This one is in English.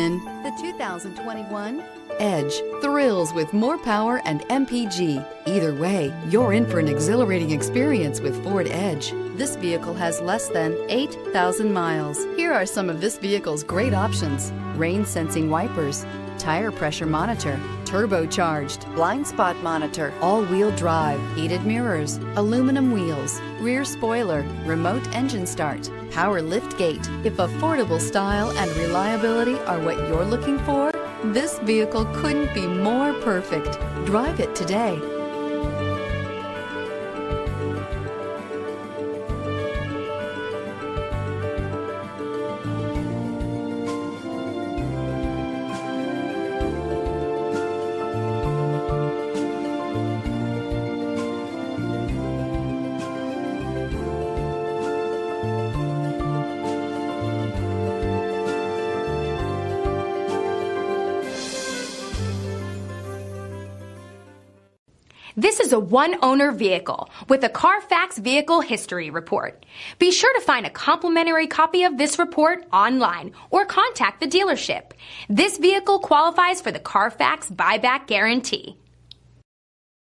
in the 2021 Edge. Thrills with more power and MPG. Either way, you're in for an exhilarating experience with Ford Edge. This vehicle has less than 8,000 miles. Here are some of this vehicle's great options: rain sensing wipers, tire pressure monitor, turbocharged, blind spot monitor, all-wheel drive, heated mirrors, aluminum wheels, rear spoiler, remote engine start, power lift gate. If affordable style and reliability are what you're looking for, this vehicle couldn't be more perfect. Drive it today. This is a one-owner vehicle with a Carfax Vehicle History Report. Be sure to find a complimentary copy of this report online or contact the dealership. This vehicle qualifies for the Carfax Buyback Guarantee.